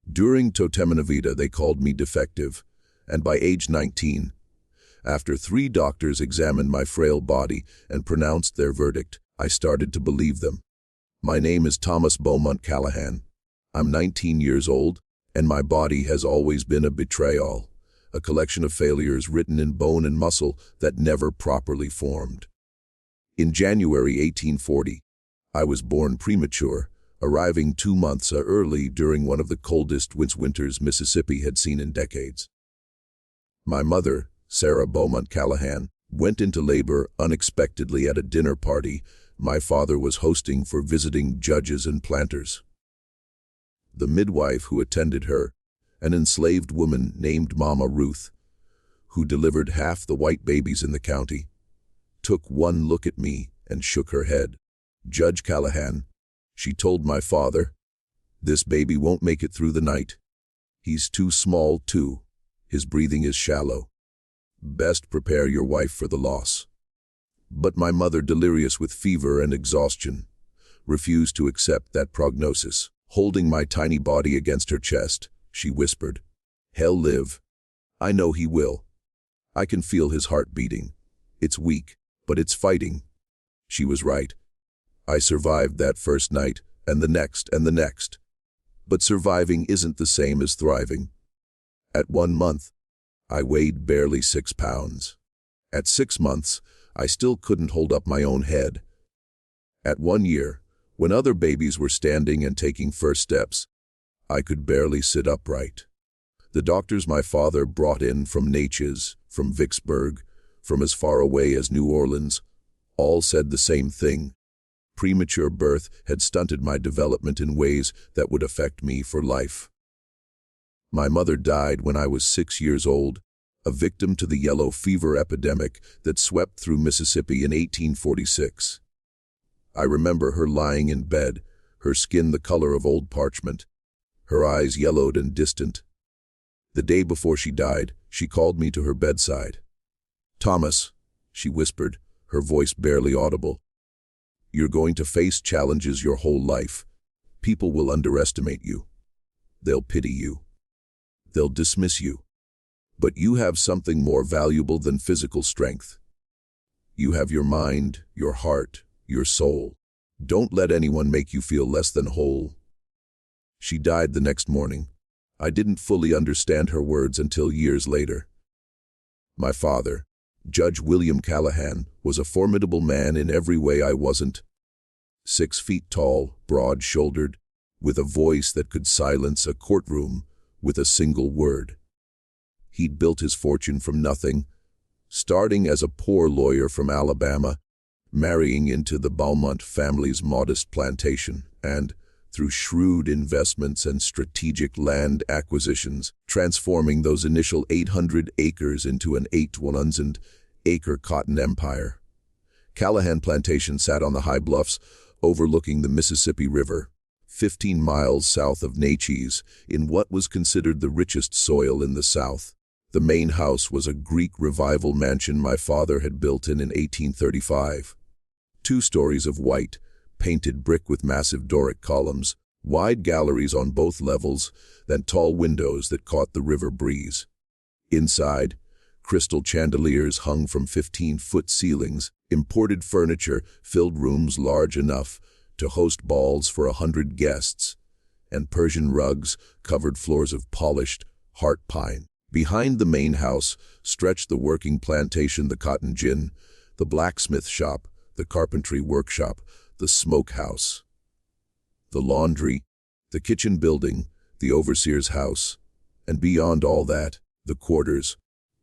During Toteminavida, they called me defective, and by age 19, after 3 doctors examined my frail body and pronounced their verdict, I started to believe them. My name is Thomas Beaumont Callahan. I'm 19 years old, and my body has always been a betrayal, a collection of failures written in bone and muscle that never properly formed. In January 1840, I was born premature, arriving 2 months early during one of the coldest winters Mississippi had seen in decades. My mother, Sarah Beaumont Callahan, went into labor unexpectedly at a dinner party my father was hosting for visiting judges and planters. The midwife who attended her, an enslaved woman named Mama Ruth, who delivered half the white babies in the county, took one look at me and shook her head. "Judge Callahan," she told my father, "this baby won't make it through the night. He's too small, too. His breathing is shallow. Best prepare your wife for the loss." But my mother, delirious with fever and exhaustion, refused to accept that prognosis. Holding my tiny body against her chest, she whispered, "He'll live. I know he will. I can feel his heart beating. It's weak, but it's fighting." She was right. I survived that first night, and the next, and the next. But surviving isn't the same as thriving. At 1 month, I weighed barely 6 pounds. At 6 months, I still couldn't hold up my own head. At 1 year, when other babies were standing and taking first steps, I could barely sit upright. The doctors my father brought in from Natchez, from Vicksburg, from as far away as New Orleans, all said the same thing. Premature birth had stunted my development in ways that would affect me for life. My mother died when I was 6 years old, a victim to the yellow fever epidemic that swept through Mississippi in 1846. I remember her lying in bed, her skin the color of old parchment, her eyes yellowed and distant. The day before she died, she called me to her bedside. "Thomas," she whispered, her voice barely audible, "you're going to face challenges your whole life. People will underestimate you. They'll pity you. They'll dismiss you. But you have something more valuable than physical strength. You have your mind, your heart, your soul. Don't let anyone make you feel less than whole." She died the next morning. I didn't fully understand her words until years later. My father, Judge William Callahan, was a formidable man in every way I wasn't. 6 feet tall, broad-shouldered, with a voice that could silence a courtroom with a single word. He'd built his fortune from nothing, starting as a poor lawyer from Alabama, marrying into the Beaumont family's modest plantation, and, through shrewd investments and strategic land acquisitions, transforming those initial 800 acres into an 8,000-acre cotton empire. Callahan Plantation sat on the high bluffs overlooking the Mississippi River, 15 miles south of Natchez, in what was considered the richest soil in the South. The main house was a Greek Revival mansion my father had built in 1835. 2 stories of white, painted brick with massive Doric columns, wide galleries on both levels, then tall windows that caught the river breeze. Inside, crystal chandeliers hung from 15-foot ceilings, imported furniture filled rooms large enough to host balls for 100 guests, and Persian rugs covered floors of polished heart pine. Behind the main house stretched the working plantation, the cotton gin, the blacksmith shop, the carpentry workshop, the smokehouse, the laundry, the kitchen building, the overseer's house, and beyond all that, the quarters,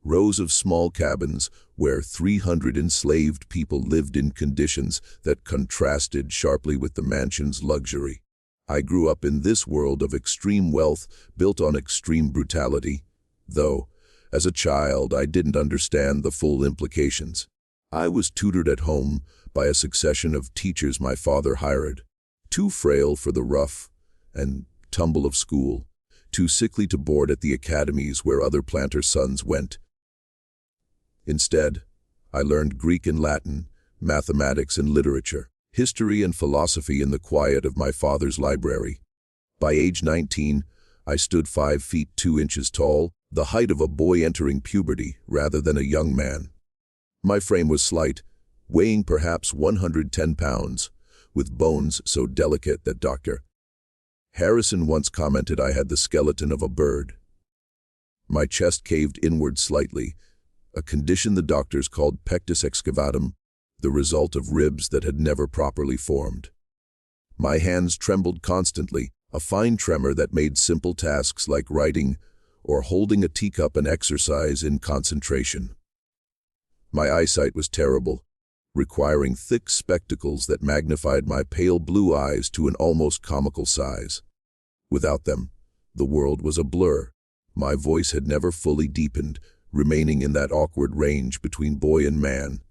rows of small cabins where 300 enslaved people lived in conditions that contrasted sharply with the mansion's luxury. I grew up in this world of extreme wealth built on extreme brutality, though, as a child, I didn't understand the full implications. I was tutored at home by a succession of teachers my father hired, too frail for the rough and tumble of school, too sickly to board at the academies where other planter sons went. Instead, I learned Greek and Latin, mathematics and literature, history and philosophy in the quiet of my father's library. By age 19, I stood 5 feet 2 inches tall, the height of a boy entering puberty rather than a young man. My frame was slight, weighing perhaps 110 pounds, with bones so delicate that Dr. Harrison once commented I had the skeleton of a bird. My chest caved inward slightly, a condition the doctors called pectus excavatum, the result of ribs that had never properly formed. My hands trembled constantly, a fine tremor that made simple tasks like writing or holding a teacup an exercise in concentration. My eyesight was terrible, requiring thick spectacles that magnified my pale blue eyes to an almost comical size. Without them, the world was a blur. My voice had never fully deepened, remaining in that awkward range between boy and man.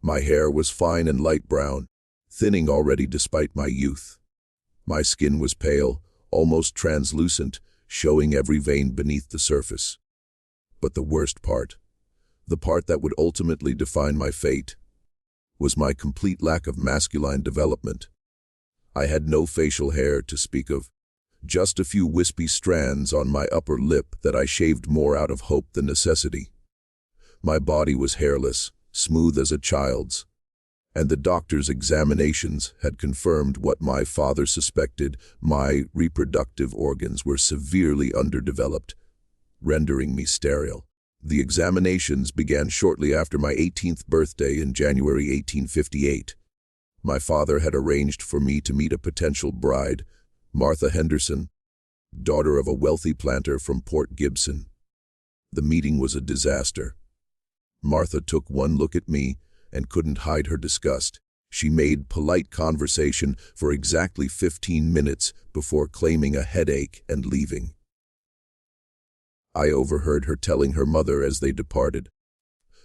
My hair was fine and light brown, thinning already despite my youth. My skin was pale, almost translucent, showing every vein beneath the surface. But the worst part, the part that would ultimately define my fate, was my complete lack of masculine development. I had no facial hair to speak of, just a few wispy strands on my upper lip that I shaved more out of hope than necessity. My body was hairless, smooth as a child's, and the doctor's examinations had confirmed what my father suspected: my reproductive organs were severely underdeveloped, rendering me sterile. The examinations began shortly after my 18th birthday in January 1858. My father had arranged for me to meet a potential bride, Martha Henderson, daughter of a wealthy planter from Port Gibson. The meeting was a disaster. Martha took one look at me and couldn't hide her disgust. She made polite conversation for exactly 15 minutes before claiming a headache and leaving. I overheard her telling her mother as they departed,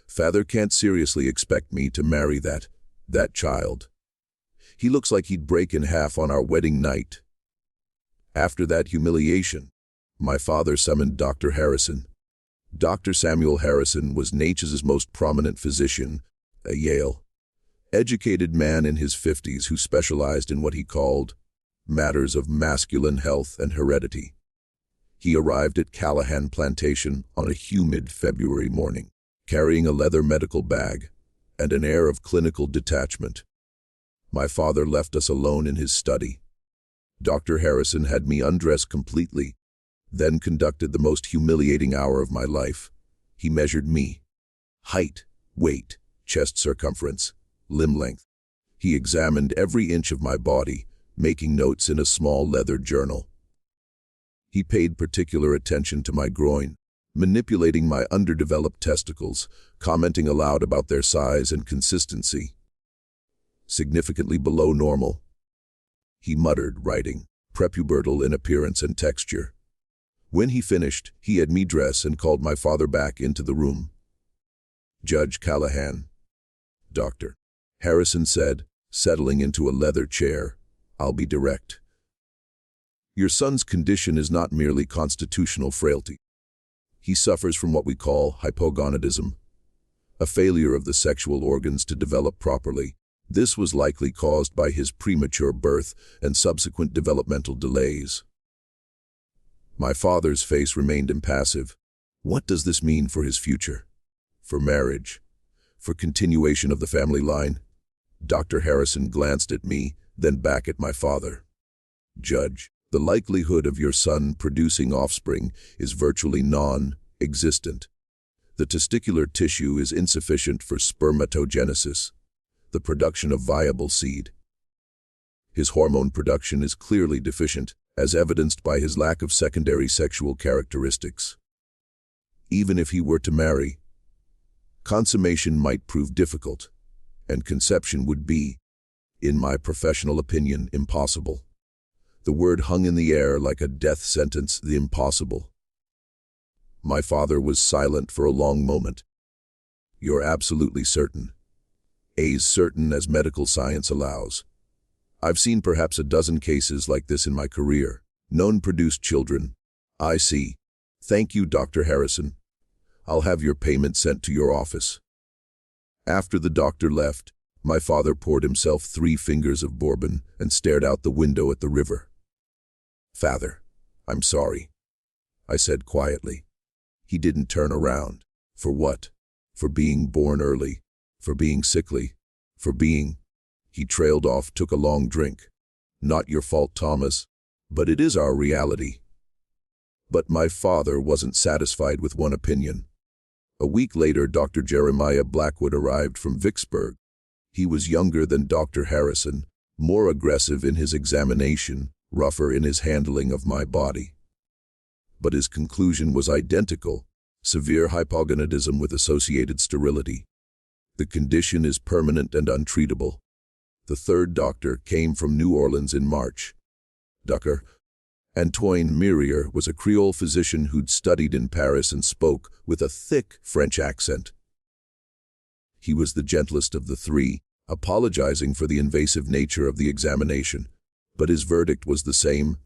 "Father can't seriously expect me to marry that child. He looks like he'd break in half on our wedding night." After that humiliation, my father summoned Dr. Harrison. Dr. Samuel Harrison was Nature's most prominent physician, a Yale-educated man in his 50s who specialized in what he called matters of masculine health and heredity. He arrived at Callahan Plantation on a humid February morning, carrying a leather medical bag and an air of clinical detachment. My father left us alone in his study. Dr. Harrison had me undressed completely, then conducted the most humiliating hour of my life. He measured me: height, weight, chest circumference, limb length. He examined every inch of my body, making notes in a small leather journal. He paid particular attention to my groin, manipulating my underdeveloped testicles, commenting aloud about their size and consistency. Significantly below normal. He muttered, writing, prepubertal in appearance and texture. When he finished, he had me dress and called my father back into the room. "Judge Callahan," Dr. Harrison said, settling into a leather chair, "I'll be direct. Your son's condition is not merely constitutional frailty. He suffers from what we call hypogonadism, a failure of the sexual organs to develop properly. This was likely caused by his premature birth and subsequent developmental delays." My father's face remained impassive. What does this mean for his future? For marriage? For continuation of the family line? Dr. Harrison glanced at me, then back at my father. "Judge, the likelihood of your son producing offspring is virtually non-existent. The testicular tissue is insufficient for spermatogenesis, the production of viable seed. His hormone production is clearly deficient, as evidenced by his lack of secondary sexual characteristics. Even if he were to marry, consummation might prove difficult, and conception would be, in my professional opinion, impossible." The word hung in the air like a death sentence, the impossible. My father was silent for a long moment. "You're absolutely certain?" "As certain as medical science allows. I've seen perhaps a dozen cases like this in my career. None produced children." "I see. Thank you, Dr. Harrison. I'll have your payment sent to your office." After the doctor left, my father poured himself 3 fingers of bourbon and stared out the window at the river. "Father," "I'm sorry," I said quietly. He didn't turn around. For what? For being born early, for being sickly, for being... He trailed off, took a long drink. "Not your fault, Thomas, but it is our reality." But my father wasn't satisfied with one opinion. A week later, Dr. Jeremiah Blackwood arrived from Vicksburg. He was younger than Dr. Harrison, more aggressive in his examination, rougher in his handling of my body. But his conclusion was identical: severe hypogonadism with associated sterility. The condition is permanent and untreatable. The third doctor came from New Orleans in March. Dr. Antoine Mirier was a Creole physician who'd studied in Paris and spoke with a thick French accent. He was the gentlest of the three, apologizing for the invasive nature of the examination, but his verdict was the same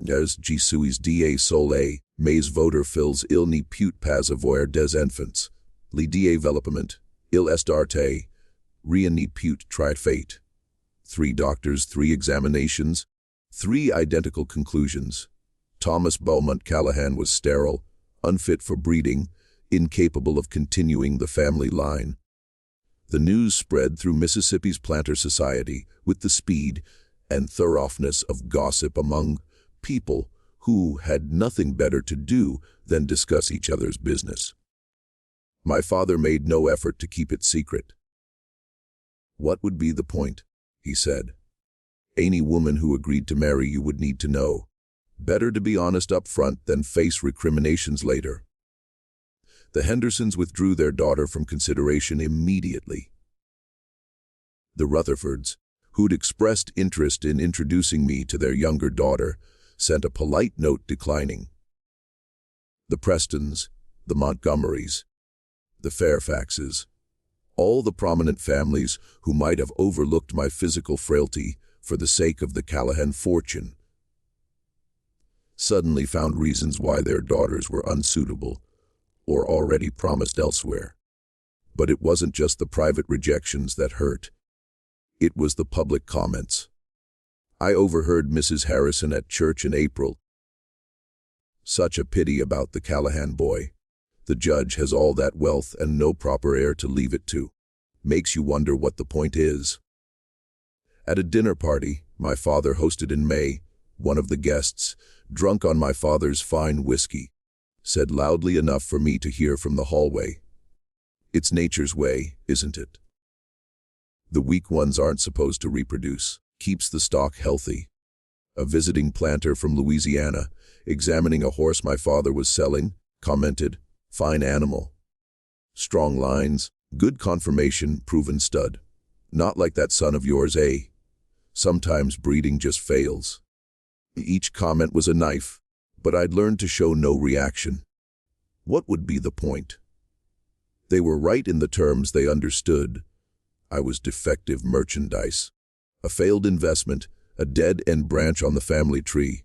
as Je suis da soleil, mes voter fils il n'y peut pas avoir des enfants, le développement, il est arte, rien n'y peut être fait. 3 doctors, 3 examinations, 3 identical conclusions. Thomas Beaumont Callahan was sterile, unfit for breeding, incapable of continuing the family line. The news spread through Mississippi's planter society with the speed and thoroughness of gossip among people who had nothing better to do than discuss each other's business. My father made no effort to keep it secret. "What would be the point?" he said. "Any woman who agreed to marry you would need to know. Better to be honest up front than face recriminations later." The Hendersons withdrew their daughter from consideration immediately. The Rutherfords, who'd expressed interest in introducing me to their younger daughter, sent a polite note declining. The Prestons, the Montgomerys, the Fairfaxes, all the prominent families who might have overlooked my physical frailty for the sake of the Callahan fortune, suddenly found reasons why their daughters were unsuitable or already promised elsewhere. But it wasn't just the private rejections that hurt. It was the public comments. I overheard Mrs. Harrison at church in April. "Such a pity about the Callahan boy. The judge has all that wealth and no proper heir to leave it to. Makes you wonder what the point is." At a dinner party my father hosted in May, one of the guests, drunk on my father's fine whiskey, said loudly enough for me to hear from the hallway, "It's nature's way, isn't it? The weak ones aren't supposed to reproduce. Keeps the stock healthy." A visiting planter from Louisiana, examining a horse my father was selling, commented, "Fine animal. Strong lines, good conformation, proven stud. Not like that son of yours, eh? Sometimes breeding just fails." Each comment was a knife, but I'd learned to show no reaction. What would be the point? They were right in the terms they understood. I was defective merchandise, a failed investment, a dead-end branch on the family tree.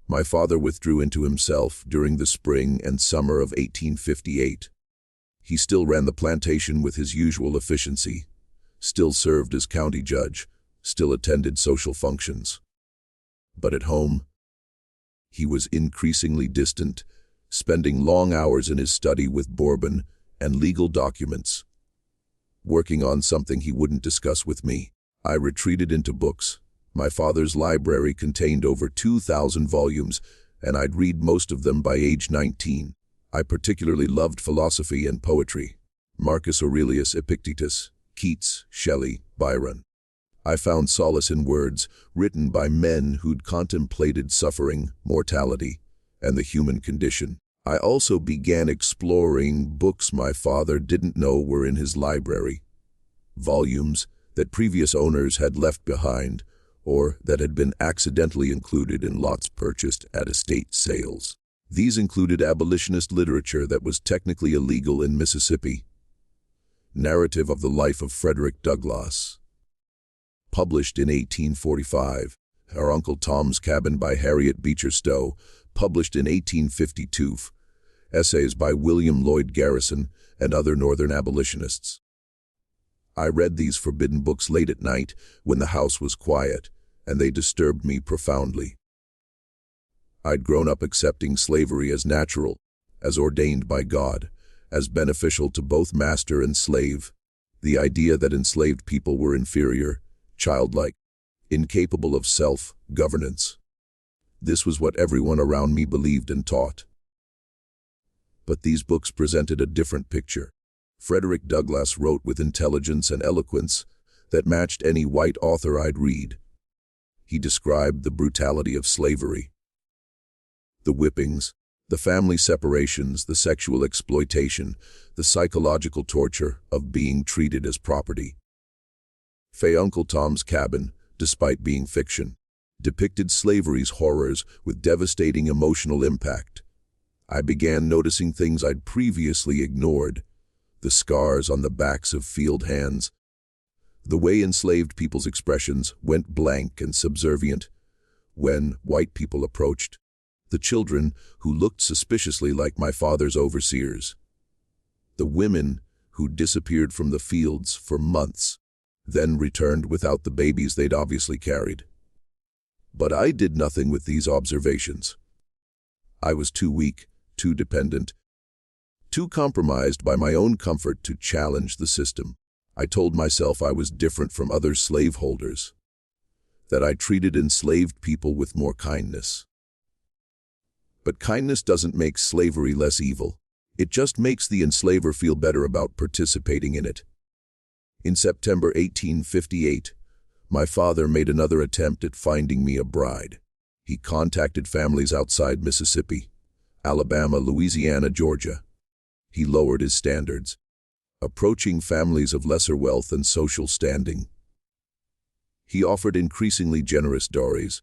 My father withdrew into himself during the spring and summer of 1858. He still ran the plantation with his usual efficiency, still served as county judge, still attended social functions. But at home, he was increasingly distant, spending long hours in his study with Bourbon and legal documents, working on something he wouldn't discuss with me. I retreated into books. My father's library contained over 2,000 volumes, and I'd read most of them by age 19. I particularly loved philosophy and poetry. Marcus Aurelius Epictetus, Keats, Shelley, Byron. I found solace in words written by men who'd contemplated suffering, mortality, and the human condition. I also began exploring books my father didn't know were in his library, volumes that previous owners had left behind, or that had been accidentally included in lots purchased at estate sales. These included abolitionist literature that was technically illegal in Mississippi, narrative of the life of Frederick Douglass, published in 1845, Our Uncle Tom's Cabin by Harriet Beecher Stowe, published in 1852, essays by William Lloyd Garrison and other Northern abolitionists. I read these forbidden books late at night when the house was quiet, and they disturbed me profoundly. I'd grown up accepting slavery as natural, as ordained by God, as beneficial to both master and slave. The idea that enslaved people were inferior, childlike, incapable of self-governance. This was what everyone around me believed and taught. But these books presented a different picture. Frederick Douglass wrote with intelligence and eloquence that matched any white author I'd read. He described the brutality of slavery, the whippings, the family separations, the sexual exploitation, the psychological torture of being treated as property. Uncle Tom's Cabin, despite being fiction, depicted slavery's horrors with devastating emotional impact. I began noticing things I'd previously ignored: the scars on the backs of field hands, the way enslaved people's expressions went blank and subservient when white people approached, the children who looked suspiciously like my father's overseers, the women who disappeared from the fields for months, then returned without the babies they'd obviously carried. But I did nothing with these observations. I was too weak, too dependent, too compromised by my own comfort to challenge the system. I told myself I was different from other slaveholders, that I treated enslaved people with more kindness. But kindness doesn't make slavery less evil. It just makes the enslaver feel better about participating in it. In September 1858, my father made another attempt at finding me a bride. He contacted families outside Mississippi, Alabama, Louisiana, Georgia. He lowered his standards, approaching families of lesser wealth and social standing. He offered increasingly generous dowries,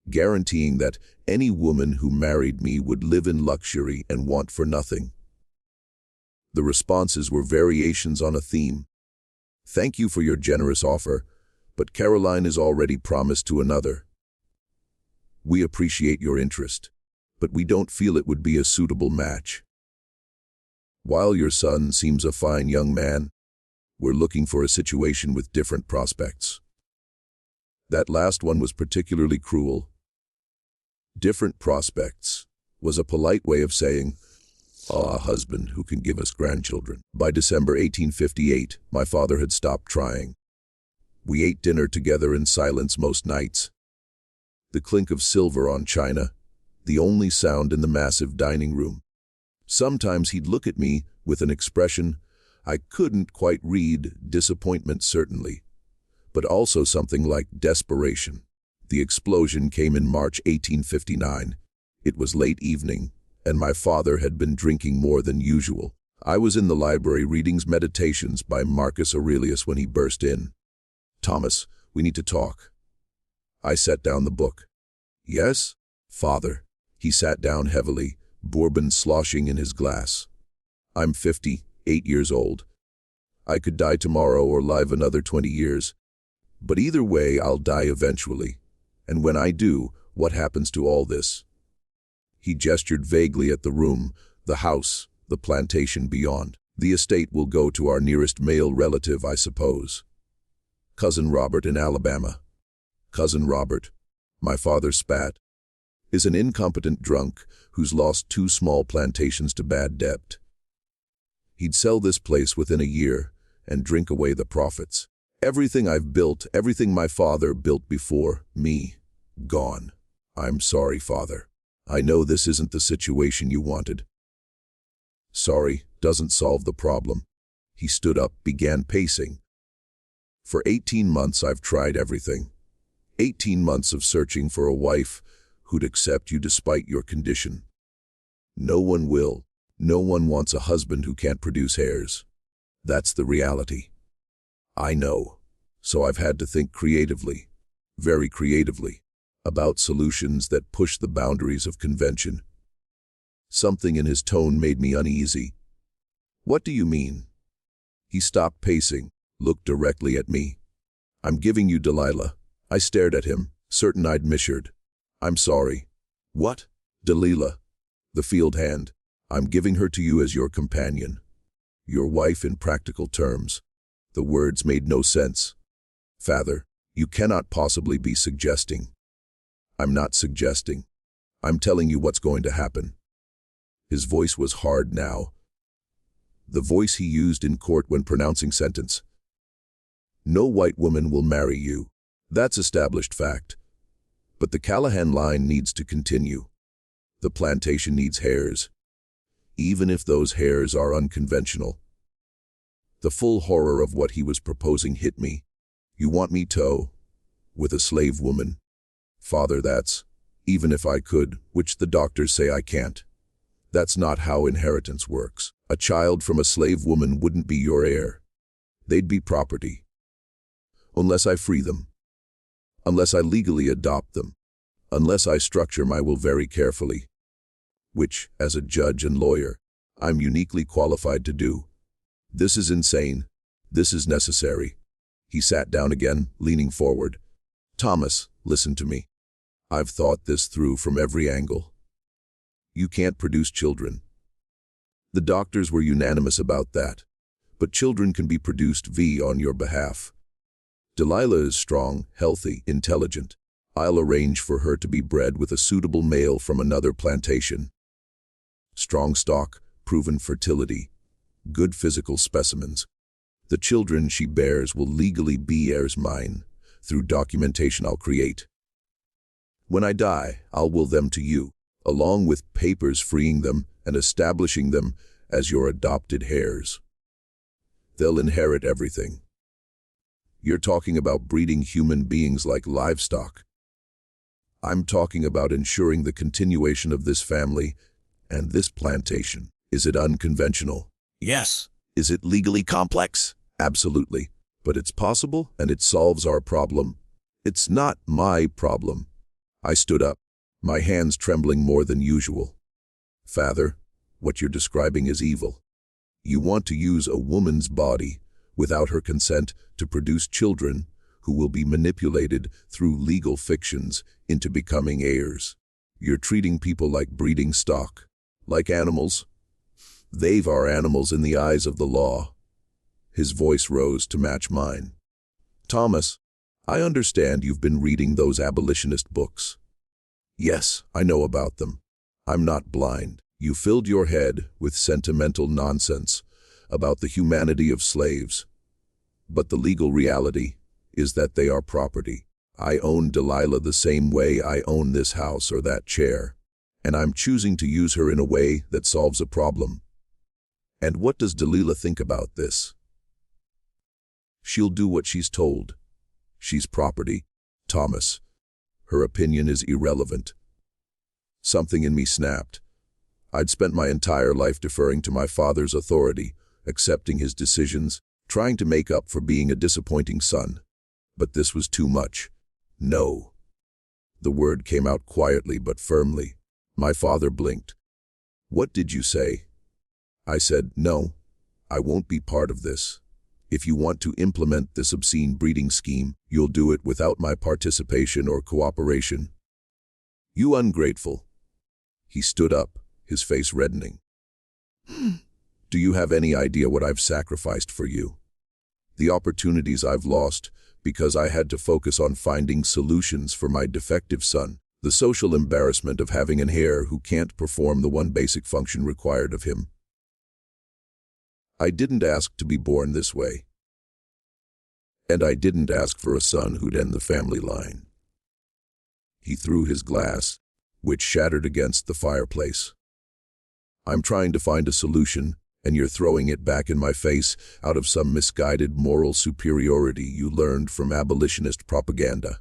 guaranteeing that any woman who married me would live in luxury and want for nothing. The responses were variations on a theme. "Thank you for your generous offer, but Caroline is already promised to another. We appreciate your interest, but we don't feel it would be a suitable match. While your son seems a fine young man, we're looking for a situation with different prospects." That last one was particularly cruel. Different prospects was a polite way of saying, a husband who can give us grandchildren. By December 1858, my father had stopped trying. We ate dinner together in silence most nights. The clink of silver on china, the only sound in the massive dining room. Sometimes he'd look at me with an expression I couldn't quite read, disappointment certainly, but also something like desperation. The explosion came in March 1859. It was late evening, and my father had been drinking more than usual. I was in the library reading Meditations by Marcus Aurelius when he burst in. "Thomas, we need to talk." I set down the book. "Yes, Father." He sat down heavily, bourbon sloshing in his glass. "I'm 58 years old. I could die tomorrow or live another 20 years. But either way, I'll die eventually. And when I do, what happens to all this?" He gestured vaguely at the room, the house, the plantation beyond. "The estate will go to our nearest male relative, I suppose. Cousin Robert in Alabama." Cousin Robert, my father spat, is an incompetent drunk who's lost 2 small plantations to bad debt. He'd sell this place within a year and drink away the profits. Everything I've built, everything my father built before me, gone. I'm sorry, Father. I know this isn't the situation you wanted. Sorry doesn't solve the problem. He stood up, began pacing. For 18 months I've tried everything. 18 months of searching for a wife who'd accept you despite your condition. No one will. No one wants a husband who can't produce heirs. That's the reality. I know. So I've had to think creatively, very creatively, about solutions that push the boundaries of convention. Something in his tone made me uneasy. "What do you mean?" He stopped pacing, looked directly at me. "I'm giving you Delilah." I stared at him, certain I'd misheard. "I'm sorry." "What?" "Delilah, the field hand. I'm giving her to you as your companion. Your wife in practical terms." The words made no sense. "Father, you cannot possibly be suggesting." "I'm not suggesting. I'm telling you what's going to happen." His voice was hard now, the voice he used in court when pronouncing sentence. "No white woman will marry you. That's established fact. But the Callahan line needs to continue. The plantation needs heirs, even if those heirs are unconventional." The full horror of what he was proposing hit me. "You want me to, with a slave woman? Father, that's, even if I could, which the doctors say I can't. That's not how inheritance works. A child from a slave woman wouldn't be your heir. They'd be property. Unless I free them. Unless I legally adopt them. Unless I structure my will very carefully. Which, as a judge and lawyer, I'm uniquely qualified to do. This is insane. This is necessary." He sat down again, leaning forward. "Thomas, listen to me. I've thought this through from every angle. You can't produce children. The doctors were unanimous about that. But children can be produced on your behalf. Delilah is strong, healthy, intelligent. I'll arrange for her to be bred with a suitable male from another plantation. Strong stock, proven fertility, good physical specimens. The children she bears will legally be heirs mine, through documentation I'll create. When I die, I'll will them to you, along with papers freeing them and establishing them as your adopted heirs. They'll inherit everything. You're talking about breeding human beings like livestock. I'm talking about ensuring the continuation of this family and this plantation. Is it unconventional? Yes. Is it legally complex? Absolutely. But it's possible, and it solves our problem. It's not my problem." I stood up, my hands trembling more than usual. "Father, what you're describing is evil. You want to use a woman's body, without her consent, to produce children who will be manipulated through legal fictions into becoming heirs. You're treating people like breeding stock, like animals. They are animals in the eyes of the law." His voice rose to match mine. "Thomas, I understand you've been reading those abolitionist books. Yes, I know about them. I'm not blind. You filled your head with sentimental nonsense about the humanity of slaves. But the legal reality is that they are property. I own Delilah the same way I own this house or that chair, and I'm choosing to use her in a way that solves a problem. And what does Delilah think about this? She'll do what she's told. She's property, Thomas. Her opinion is irrelevant." Something in me snapped. I'd spent my entire life deferring to my father's authority, accepting his decisions, trying to make up for being a disappointing son. But this was too much. "No." The word came out quietly but firmly. My father blinked. "What did you say?" I said, "No, I won't be part of this. If you want to implement this obscene breeding scheme, you'll do it without my participation or cooperation." "You ungrateful." He stood up, his face reddening. "Do you have any idea what I've sacrificed for you? The opportunities I've lost because I had to focus on finding solutions for my defective son, the social embarrassment of having an heir who can't perform the one basic function required of him. I didn't ask to be born this way. And I didn't ask for a son who'd end the family line." He threw his glass, which shattered against the fireplace. "I'm trying to find a solution, and you're throwing it back in my face out of some misguided moral superiority you learned from abolitionist propaganda.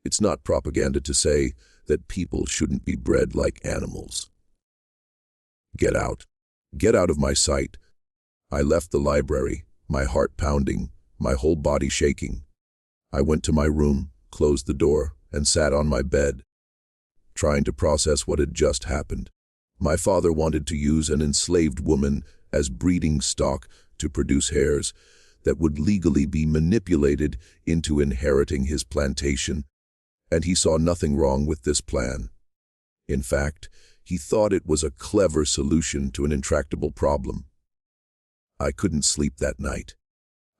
It's not propaganda to say that people shouldn't be bred like animals. Get out. Get out of my sight." I left the library, my heart pounding, my whole body shaking. I went to my room, closed the door, and sat on my bed, trying to process what had just happened. My father wanted to use an enslaved woman as breeding stock to produce heirs that would legally be manipulated into inheriting his plantation, and he saw nothing wrong with this plan. In fact, he thought it was a clever solution to an intractable problem. I couldn't sleep that night.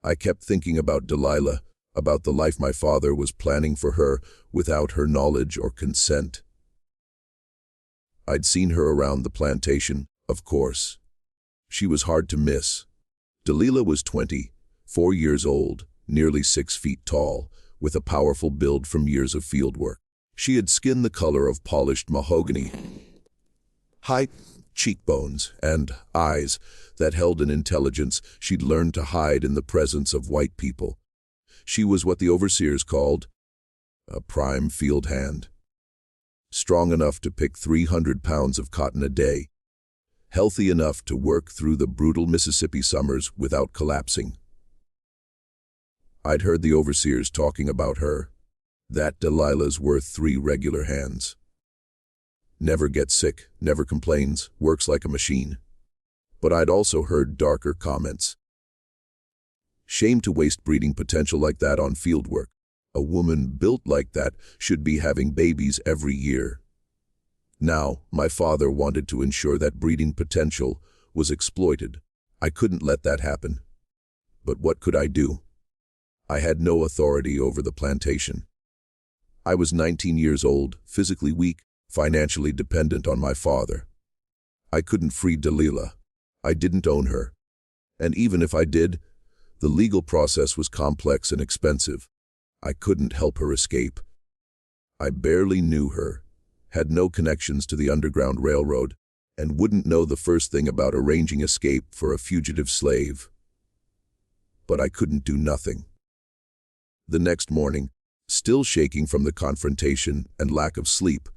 I kept thinking about Delilah, about the life my father was planning for her without her knowledge or consent. I'd seen her around the plantation, of course. She was hard to miss. Delilah was 24 years old, nearly 6 feet tall, with a powerful build from years of fieldwork. She had skin the color of polished mahogany, high cheekbones, and eyes that held an intelligence she'd learned to hide in the presence of white people. She was what the overseers called a prime field hand. Strong enough to pick 300 pounds of cotton a day, healthy enough to work through the brutal Mississippi summers without collapsing. I'd heard the overseers talking about her. That Delilah's worth 3 regular hands. Never gets sick, never complains, works like a machine. But I'd also heard darker comments. Shame to waste breeding potential like that on fieldwork. A woman built like that should be having babies every year. Now, my father wanted to ensure that breeding potential was exploited. I couldn't let that happen. But what could I do? I had no authority over the plantation. I was 19 years old, physically weak, financially dependent on my father. I couldn't free Delilah. I didn't own her. And even if I did, the legal process was complex and expensive. I couldn't help her escape. I barely knew her, had no connections to the Underground Railroad, and wouldn't know the first thing about arranging escape for a fugitive slave. But I couldn't do nothing. The next morning, still shaking from the confrontation and lack of sleep,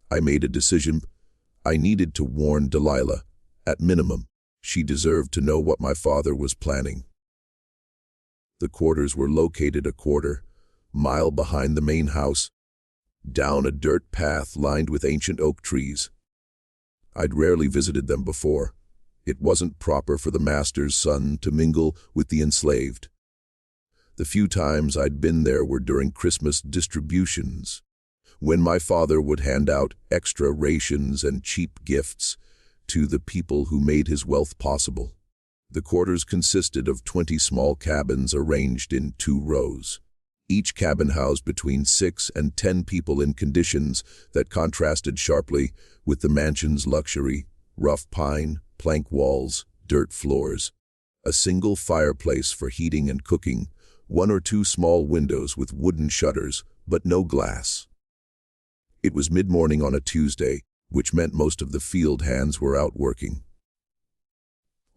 I made a decision. I needed to warn Delilah. At minimum, she deserved to know what my father was planning. The quarters were located a quarter-mile behind the main house, down a dirt path lined with ancient oak trees. I'd rarely visited them before. It wasn't proper for the master's son to mingle with the enslaved. The few times I'd been there were during Christmas distributions, when my father would hand out extra rations and cheap gifts to the people who made his wealth possible. The quarters consisted of 20 small cabins arranged in 2 rows. Each cabin housed between 6 and 10 people in conditions that contrasted sharply with the mansion's luxury: rough pine, plank walls, dirt floors, a single fireplace for heating and cooking, 1 or 2 small windows with wooden shutters, but no glass. It was mid-morning on a Tuesday, which meant most of the field hands were out working.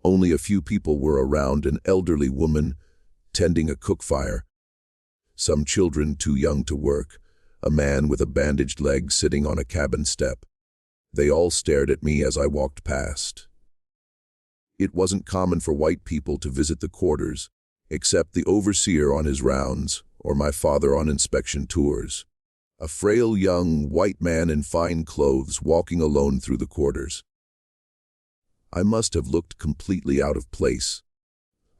Only a few people were around: an elderly woman tending a cook fire, some children too young to work, a man with a bandaged leg sitting on a cabin step. They all stared at me as I walked past. It wasn't common for white people to visit the quarters, except the overseer on his rounds or my father on inspection tours. A frail young white man in fine clothes walking alone through the quarters. I must have looked completely out of place.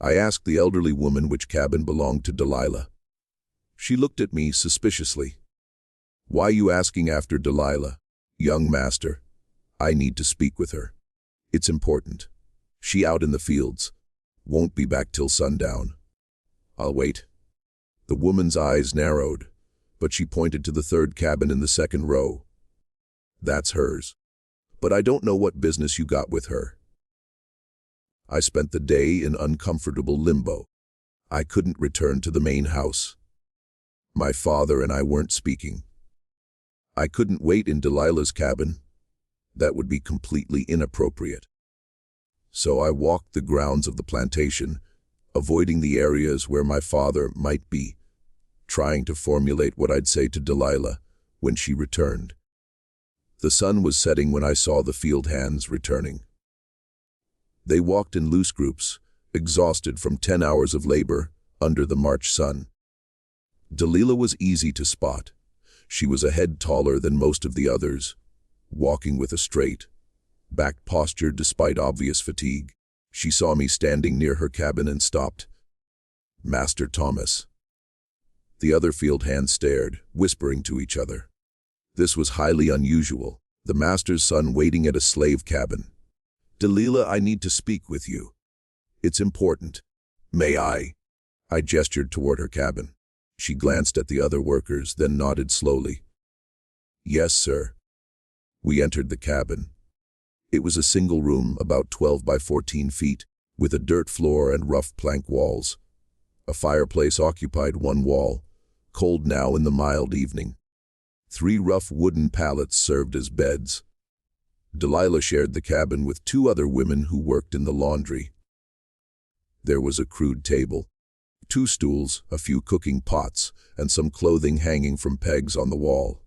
I asked the elderly woman which cabin belonged to Delilah. She looked at me suspiciously. "Why you asking after Delilah, young master? I need to speak with her. It's important. She out in the fields. Won't be back till sundown." "I'll wait." The woman's eyes narrowed, but she pointed to the 3rd cabin in the 2nd row. "That's hers. But I don't know what business you got with her." I spent the day in uncomfortable limbo. I couldn't return to the main house. My father and I weren't speaking. I couldn't wait in Delilah's cabin. That would be completely inappropriate. So I walked the grounds of the plantation, avoiding the areas where my father might be, trying to formulate what I'd say to Delilah when she returned. The sun was setting when I saw the field hands returning. They walked in loose groups, exhausted from 10 hours of labor under the March sun. Delilah was easy to spot. She was a head taller than most of the others, walking with a straight, back posture despite obvious fatigue. She saw me standing near her cabin and stopped. "Master Thomas." The other field hands stared, whispering to each other. This was highly unusual, the master's son waiting at a slave cabin. "Delilah, I need to speak with you. It's important." "May I?" I gestured toward her cabin. She glanced at the other workers, then nodded slowly. "Yes, sir." We entered the cabin. It was a single room, about 12 by 14 feet, with a dirt floor and rough plank walls. A fireplace occupied one wall, cold now in the mild evening. 3 rough wooden pallets served as beds. Delilah shared the cabin with 2 other women who worked in the laundry. There was a crude table, 2 stools, a few cooking pots, and some clothing hanging from pegs on the wall.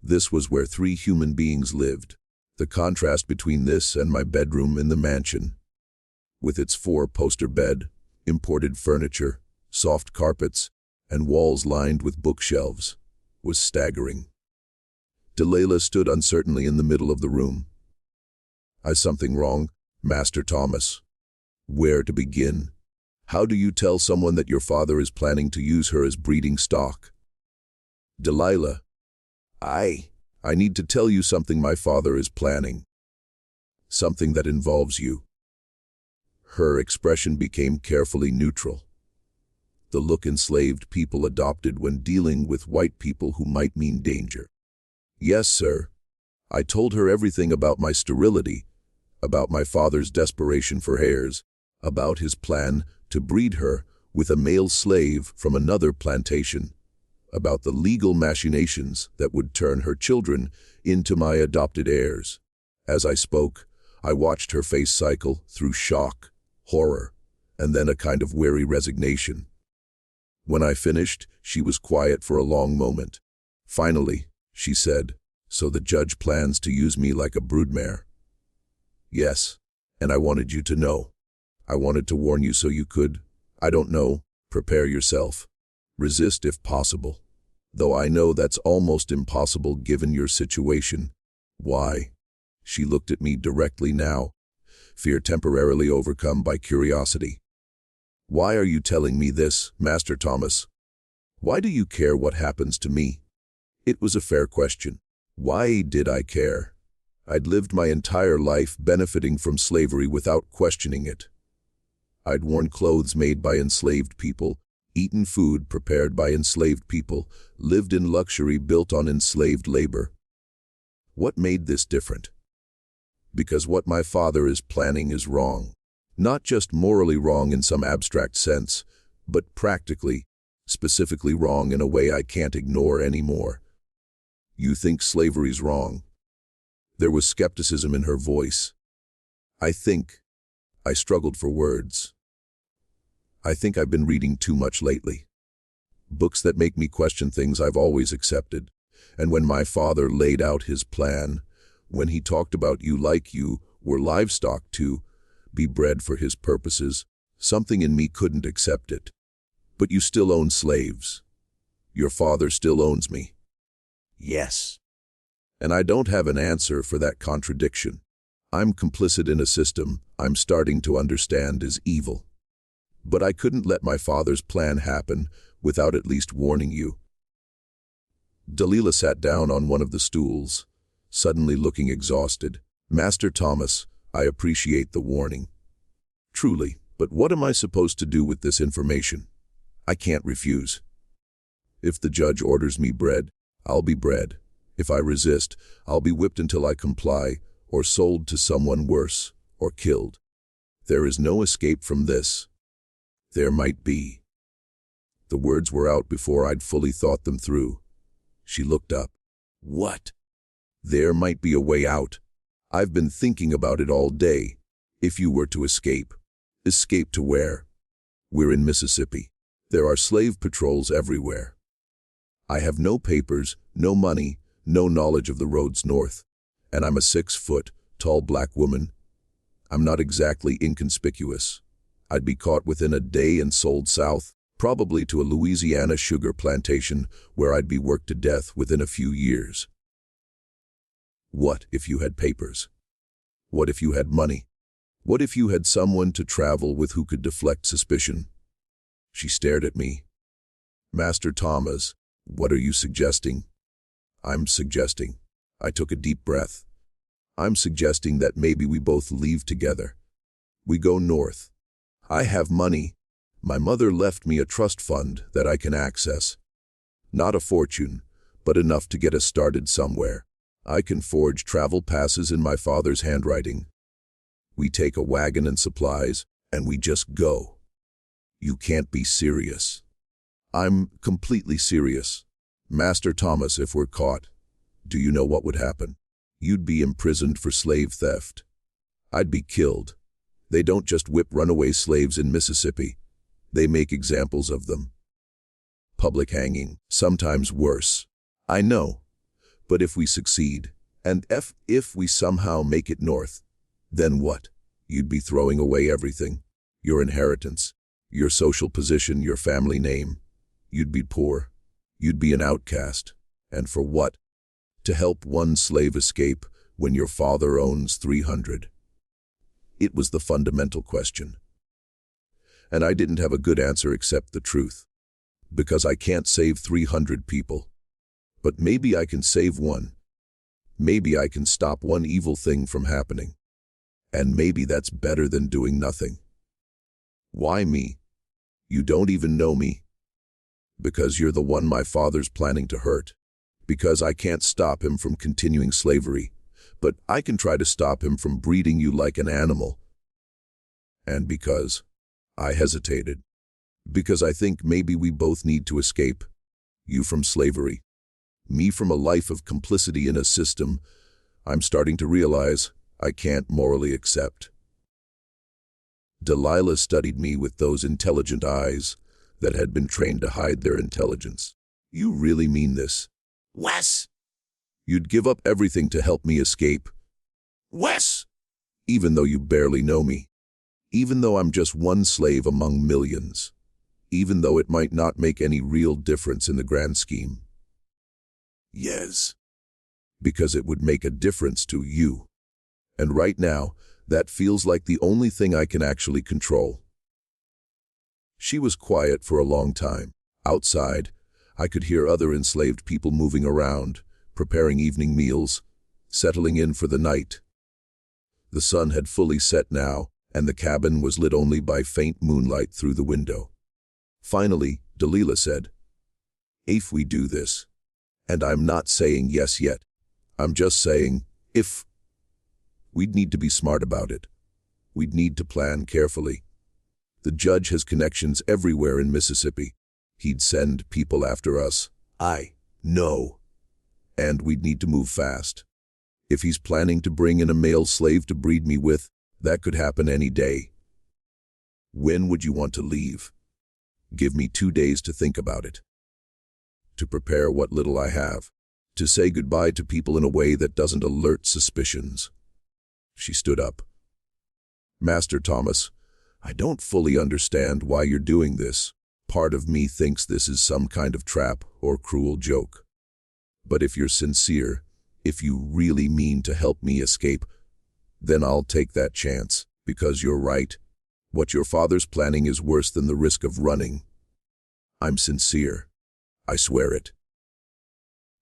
This was where 3 human beings lived. The contrast between this and my bedroom in the mansion, with its 4-poster bed, imported furniture, soft carpets, and walls lined with bookshelves, was staggering. Delilah stood uncertainly in the middle of the room. "Is something wrong, Master Thomas? Where to begin? How do you tell someone that your father is planning to use her as breeding stock?" "Delilah, I need to tell you something my father is planning. Something that involves you." Her expression became carefully neutral. The look enslaved people adopted when dealing with white people who might mean danger. "Yes, sir. I told her everything about my sterility, about my father's desperation for heirs, about his plan to breed her with a male slave from another plantation, about the legal machinations that would turn her children into my adopted heirs." As I spoke, I watched her face cycle through shock, horror, and then a kind of weary resignation. When I finished, she was quiet for a long moment. Finally, she said, "So the judge plans to use me like a broodmare?" "Yes, and I wanted you to know. I wanted to warn you so you could, I don't know, prepare yourself. Resist if possible. Though I know that's almost impossible given your situation." "Why?" She looked at me directly now, fear temporarily overcome by curiosity. "Why are you telling me this, Master Thomas? Why do you care what happens to me?" It was a fair question. Why did I care? I'd lived my entire life benefiting from slavery without questioning it. I'd worn clothes made by enslaved people, eaten food prepared by enslaved people, lived in luxury built on enslaved labor. What made this different? Because what my father is planning is wrong. Not just morally wrong in some abstract sense, but practically, specifically wrong in a way I can't ignore anymore. "You think slavery's wrong?" There was skepticism in her voice. I struggled for words. "I think I've been reading too much lately. Books that make me question things I've always accepted. And when my father laid out his plan, when he talked about you like you were livestock to be bred for his purposes, something in me couldn't accept it. But you still own slaves. Your father still owns me." "Yes." And I don't have an answer for that contradiction. I'm complicit in a system I'm starting to understand is evil. But I couldn't let my father's plan happen without at least warning you. Delilah sat down on one of the stools, suddenly looking exhausted. "Master Thomas, I appreciate the warning. Truly, but what am I supposed to do with this information? I can't refuse. If the judge orders me bred, I'll be bred. If I resist, I'll be whipped until I comply, or sold to someone worse, or killed. There is no escape from this. There might be." The words were out before I'd fully thought them through. She looked up. "What?" "There might be a way out. I've been thinking about it all day. If you were to escape. Escape to where? We're in Mississippi. There are slave patrols everywhere. I have no papers, no money, no knowledge of the roads north. And I'm a 6-foot, tall black woman. I'm not exactly inconspicuous. I'd be caught within a day and sold south, probably to a Louisiana sugar plantation where I'd be worked to death within a few years. What if you had papers? What if you had money? What if you had someone to travel with who could deflect suspicion?" She stared at me. "Master Thomas, what are you suggesting?" "I'm suggesting." I took a deep breath. "I'm suggesting that maybe we both leave together. We go north. I have money. My mother left me a trust fund that I can access. Not a fortune, but enough to get us started somewhere. I can forge travel passes in my father's handwriting. We take a wagon and supplies, and we just go. You can't be serious. I'm completely serious. Master Thomas, if we're caught, do you know what would happen? You'd be imprisoned for slave theft. I'd be killed. They don't just whip runaway slaves in Mississippi. They make examples of them. Public hanging, sometimes worse. I know. But if we succeed, and if we somehow make it north, then what? You'd be throwing away everything. Your inheritance, your social position, your family name. You'd be poor. You'd be an outcast. And for what? To help one slave escape when your father owns 300. It was the fundamental question. And I didn't have a good answer except the truth. Because I can't save 300 people. But maybe I can save one. Maybe I can stop one evil thing from happening. And maybe that's better than doing nothing. Why me? You don't even know me. Because you're the one my father's planning to hurt. Because I can't stop him from continuing slavery, but I can try to stop him from breeding you like an animal. And because I hesitated. Because I think maybe we both need to escape. You from slavery. Me from a life of complicity in a system I'm starting to realize I can't morally accept. Delilah studied me with those intelligent eyes that had been trained to hide their intelligence. You really mean this? Wes! You'd give up everything to help me escape? Wes! Even though you barely know me. Even though I'm just one slave among millions. Even though it might not make any real difference in the grand scheme. Yes. Because it would make a difference to you. And right now, that feels like the only thing I can actually control. She was quiet for a long time. Outside, I could hear other enslaved people moving around, preparing evening meals, settling in for the night. The sun had fully set now, and the cabin was lit only by faint moonlight through the window. Finally, Delilah said, "If we do this," and I'm not saying yes yet, I'm just saying, if. We'd need to be smart about it. We'd need to plan carefully. The judge has connections everywhere in Mississippi. He'd send people after us. I know. And we'd need to move fast. If he's planning to bring in a male slave to breed me with, that could happen any day. When would you want to leave? Give me 2 days to think about it. To prepare what little I have. To say goodbye to people in a way that doesn't alert suspicions. She stood up. Master Thomas, I don't fully understand why you're doing this. Part of me thinks this is some kind of trap or cruel joke. But if you're sincere, if you really mean to help me escape, then I'll take that chance, because you're right. What your father's planning is worse than the risk of running. I'm sincere. I swear it.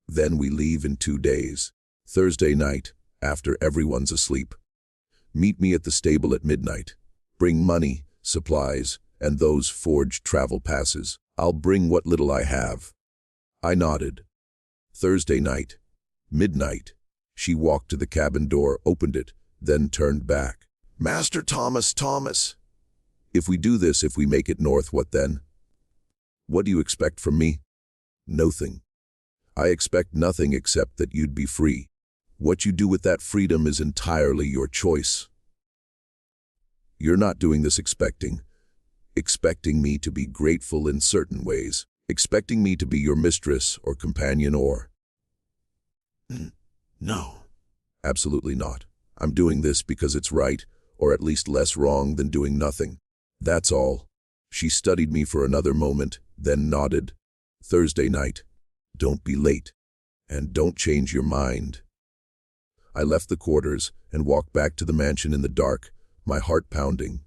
Then we leave in 2 days. Thursday night, after everyone's asleep. Meet me at the stable at midnight. Bring money, supplies, and those forged travel passes. I'll bring what little I have. I nodded. Thursday night. Midnight. She walked to the cabin door, opened it, then turned back. Master Thomas. If we do this, if we make it north, what then? What do you expect from me? Nothing. I expect nothing except that you'd be free. What you do with that freedom is entirely your choice. You're not doing this expecting me to be grateful in certain ways, expecting me to be your mistress or companion or... No. Absolutely not. I'm doing this because it's right, or at least less wrong than doing nothing. That's all. She studied me for another moment, then nodded. Thursday night. Don't be late. And don't change your mind. I left the quarters and walked back to the mansion in the dark, my heart pounding.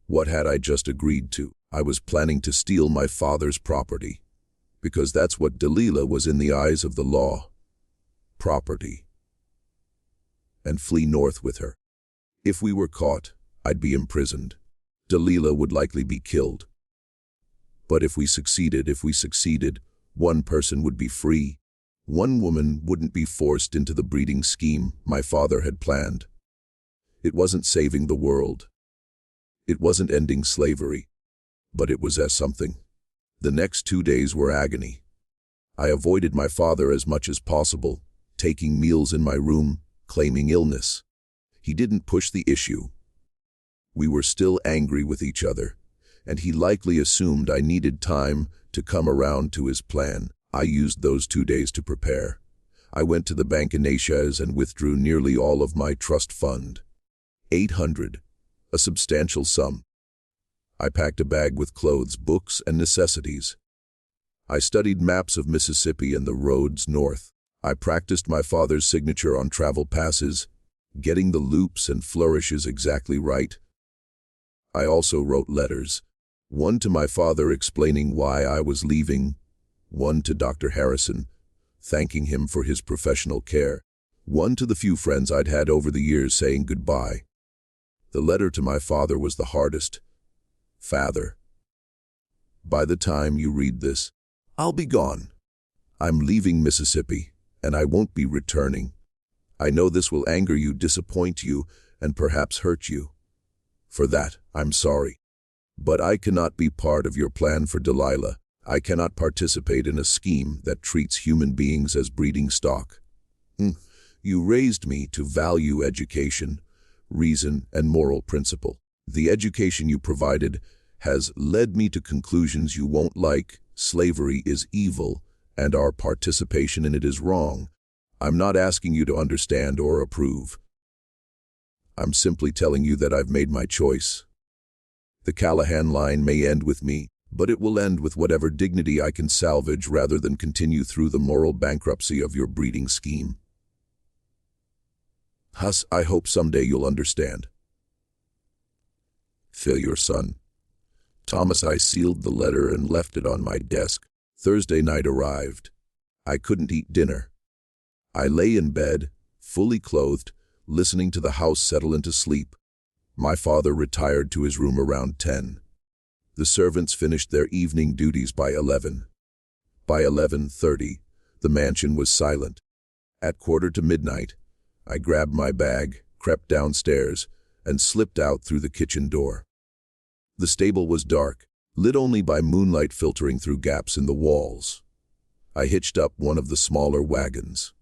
What had I just agreed to? I was planning to steal my father's property, because that's what Delilah was in the eyes of the law. Property. And flee north with her. If we were caught, I'd be imprisoned. Delilah would likely be killed. But if we succeeded, one person would be free. One woman wouldn't be forced into the breeding scheme my father had planned. It wasn't saving the world. It wasn't ending slavery. But it was as something. The next 2 days were agony. I avoided my father as much as possible, taking meals in my room, claiming illness. He didn't push the issue. We were still angry with each other, and he likely assumed I needed time to come around to his plan. I used those 2 days to prepare. I went to the bank in Natchez and withdrew nearly all of my trust fund. $800, a substantial sum. I packed a bag with clothes, books, and necessities. I studied maps of Mississippi and the roads north. I practiced my father's signature on travel passes, getting the loops and flourishes exactly right. I also wrote letters, one to my father explaining why I was leaving, one to Dr. Harrison, thanking him for his professional care, one to the few friends I'd had over the years saying goodbye. The letter to my father was the hardest. Father, by the time you read this, I'll be gone. I'm leaving Mississippi, and I won't be returning. I know this will anger you, disappoint you, and perhaps hurt you. For that, I'm sorry. But I cannot be part of your plan for Delilah. I cannot participate in a scheme that treats human beings as breeding stock. You raised me to value education, reason, and moral principle. The education you provided has led me to conclusions you won't like. Slavery is evil, and our participation in it is wrong. I'm not asking you to understand or approve. I'm simply telling you that I've made my choice. The Callahan line may end with me, but it will end with whatever dignity I can salvage rather than continue through the moral bankruptcy of your breeding scheme. Huss, I hope someday you'll understand. Phil, your son. Thomas. I sealed the letter and left it on my desk. Thursday night arrived. I couldn't eat dinner. I lay in bed, fully clothed, listening to the house settle into sleep. My father retired to his room around 10. The servants finished their evening duties by 11. By 11:30, the mansion was silent. At 1:45, I grabbed my bag, crept downstairs, and slipped out through the kitchen door. The stable was dark, lit only by moonlight filtering through gaps in the walls. I hitched up one of the smaller wagons.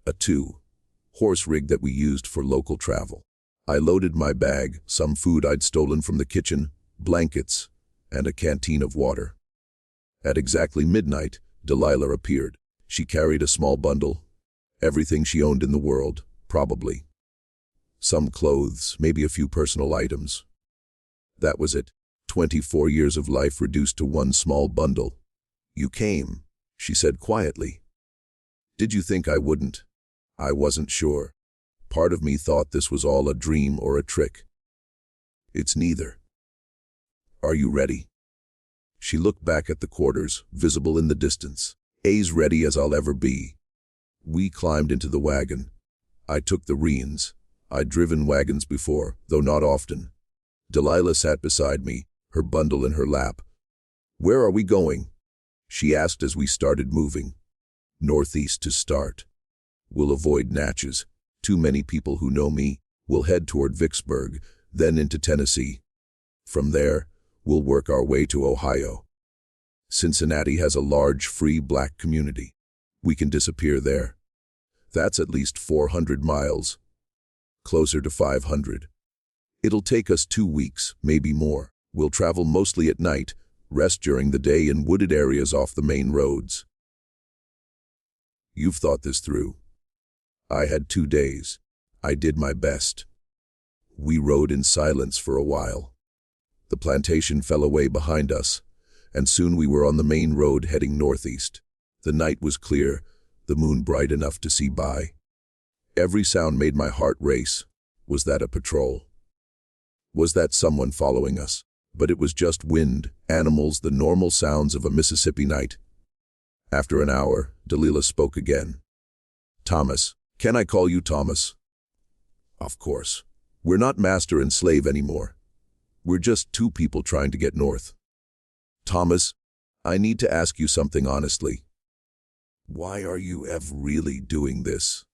A 2-horse rig that we used for local travel. I loaded my bag, some food I'd stolen from the kitchen, blankets, and a canteen of water. At exactly midnight, Delilah appeared. She carried a small bundle, everything she owned in the world, probably. Some clothes, maybe a few personal items. That was it. 24 years of life reduced to one small bundle. You came, she said quietly. Did you think I wouldn't? I wasn't sure. Part of me thought this was all a dream or a trick. It's neither. Are you ready? She looked back at the quarters, visible in the distance. As ready as I'll ever be. We climbed into the wagon. I took the reins. I'd driven wagons before, though not often. Delilah sat beside me, her bundle in her lap. Where are we going? She asked as we started moving. Northeast to start. We'll avoid Natchez. Too many people who know me. We'll head toward Vicksburg, then into Tennessee. From there, we'll work our way to Ohio. Cincinnati has a large free black community. We can disappear there. That's at least 400 miles. Closer to 500. It'll take us 2 weeks, maybe more. We'll travel mostly at night, rest during the day in wooded areas off the main roads. You've thought this through. I had 2 days. I did my best. We rode in silence for a while. The plantation fell away behind us, and soon we were on the main road heading northeast. The night was clear, the moon bright enough to see by. Every sound made my heart race. Was that a patrol? Was that someone following us? But it was just wind, animals, the normal sounds of a Mississippi night. After an hour, Delilah spoke again. Thomas, can I call you Thomas? Of course. We're not master and slave anymore. We're just 2 people trying to get north. Thomas, I need to ask you something honestly. Why are you really doing this?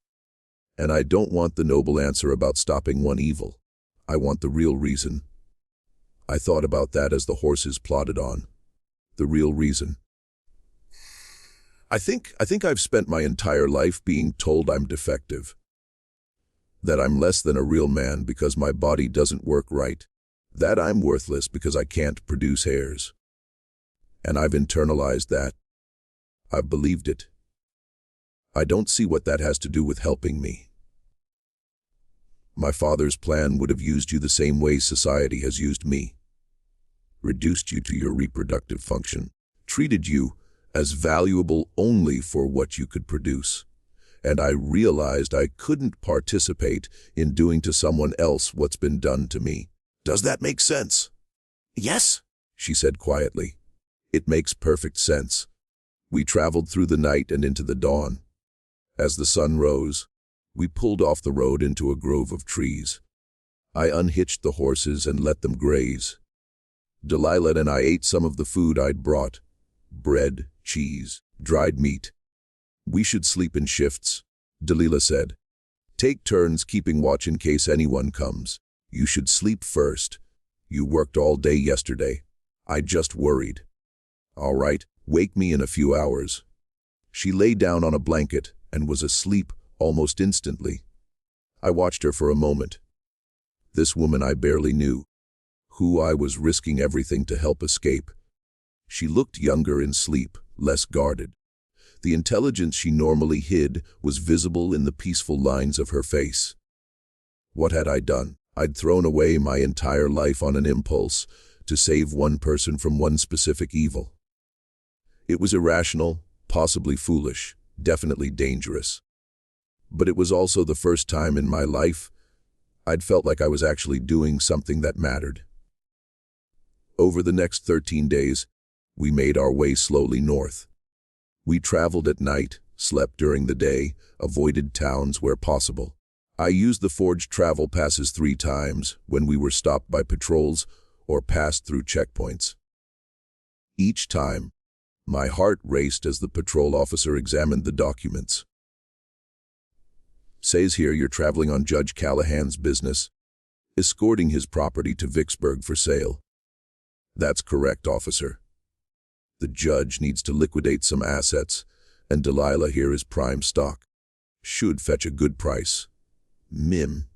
And I don't want the noble answer about stopping one evil. I want the real reason. I thought about that as the horses plodded on. The real reason. I think I've spent my entire life being told I'm defective. That I'm less than a real man because my body doesn't work right. That I'm worthless because I can't produce heirs. And I've internalized that. I've believed it. I don't see what that has to do with helping me. My father's plan would have used you the same way society has used me. Reduced you to your reproductive function. Treated you as valuable only for what you could produce. And I realized I couldn't participate in doing to someone else what's been done to me. Does that make sense? Yes, she said quietly. It makes perfect sense. We traveled through the night and into the dawn. As the sun rose, we pulled off the road into a grove of trees. I unhitched the horses and let them graze. Delilah and I ate some of the food I'd brought. Bread, cheese, dried meat. We should sleep in shifts, Delilah said. Take turns keeping watch in case anyone comes. You should sleep first. You worked all day yesterday. I just worried. All right, wake me in a few hours. She lay down on a blanket and was asleep almost instantly. I watched her for a moment. This woman I barely knew, who I was risking everything to help escape. She looked younger in sleep, less guarded. The intelligence she normally hid was visible in the peaceful lines of her face. What had I done? I'd thrown away my entire life on an impulse to save one person from one specific evil. It was irrational, possibly foolish, definitely dangerous. But it was also the first time in my life I'd felt like I was actually doing something that mattered. Over the next 13 days, we made our way slowly north. We traveled at night, slept during the day, avoided towns where possible. I used the forged travel passes 3 times when we were stopped by patrols or passed through checkpoints. Each time, my heart raced as the patrol officer examined the documents. Says here you're traveling on Judge Callahan's business, escorting his property to Vicksburg for sale. That's correct, officer. The judge needs to liquidate some assets, and Delilah here is prime stock. Should fetch a good price. Mim.